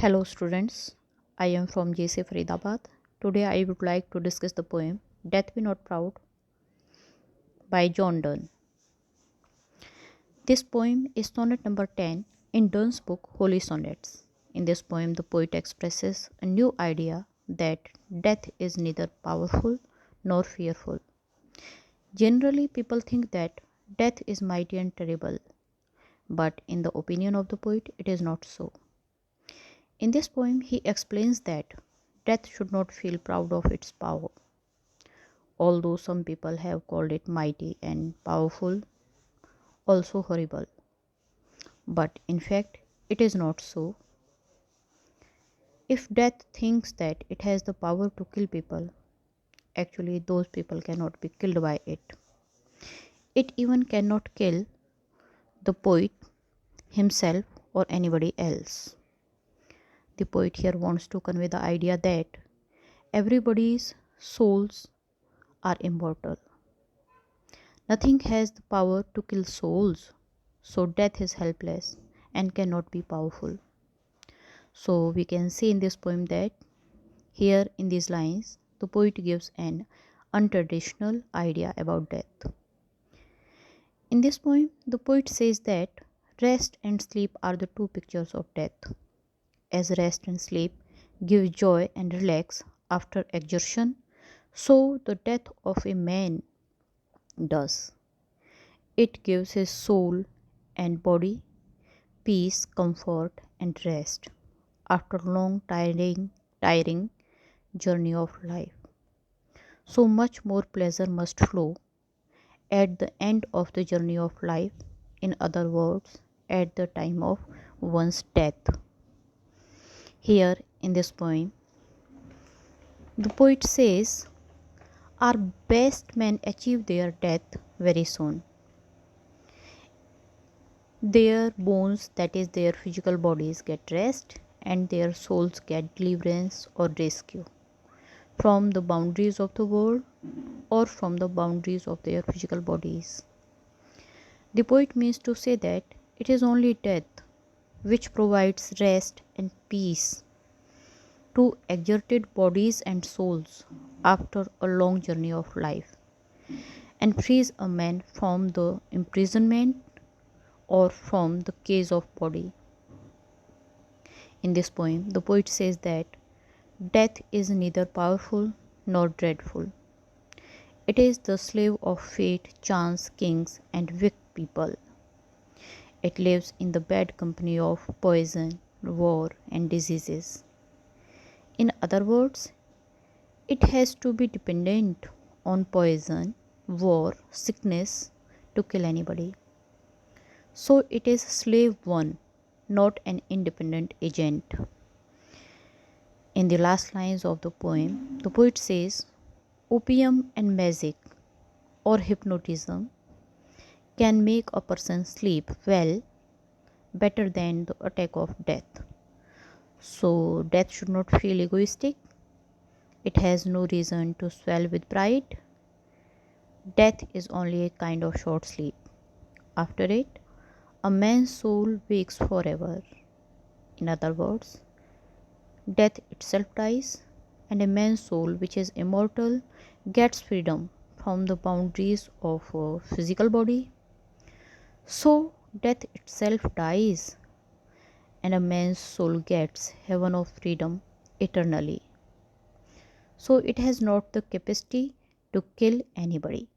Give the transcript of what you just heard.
Hello students, I am from J.C. Faridabad. Today I would like to discuss the poem Death Be Not Proud by Donne. This poem is sonnet number 10 in Donne's book Holy Sonnets. In this poem, the poet expresses a new idea that death is neither powerful nor fearful. Generally, people think that death is mighty and terrible, but in the opinion of the poet, it is not so. In this poem, he explains that death should not feel proud of its power. Although some people have called it mighty and powerful, also horrible. But in fact, it is not so. If death thinks that it has the power to kill people, actually those people cannot be killed by it. It even cannot kill the poet himself or anybody else. The poet here wants to convey the idea that everybody's souls are immortal. Nothing has the power to kill souls, so death is helpless and cannot be powerful. So we can see in this poem that here in these lines, the poet gives an untraditional idea about death. In this poem, the poet says that rest and sleep are the two pictures of death. As rest and sleep give joy and relax after exertion, so the death of a man does. It gives his soul and body peace, comfort, and rest after long tiring journey of life. So much more pleasure must flow at the end of the journey of life, in other words, at the time of one's death. Here in this poem, the poet says, our best men achieve their death very soon. Their bones, that is, their physical bodies, get rest and their souls get deliverance or rescue from the boundaries of the world or from the boundaries of their physical bodies. The poet means to say that it is only death which provides rest and peace to exerted bodies and souls after a long journey of life and frees a man from the imprisonment or from the cage of body. In this poem, the poet says that death is neither powerful nor dreadful. It is the slave of fate, chance, kings, and weak people. It lives in the bad company of poison, war, and diseases. In other words, it has to be dependent on poison, war, sickness to kill anybody. So it is slave one, not an independent agent. In the last lines of the poem, the poet says, opium and magic or hypnotism can make a person sleep well better than the attack of death. So death should not feel egoistic. It has no reason to swell with pride. Death is only a kind of short sleep. After it, a man's soul wakes forever. In other words, death itself dies, and a man's soul, which is immortal, gets freedom from the boundaries of a physical body. So, death itself dies, and a man's soul gets heaven of freedom eternally. So, it has not the capacity to kill anybody.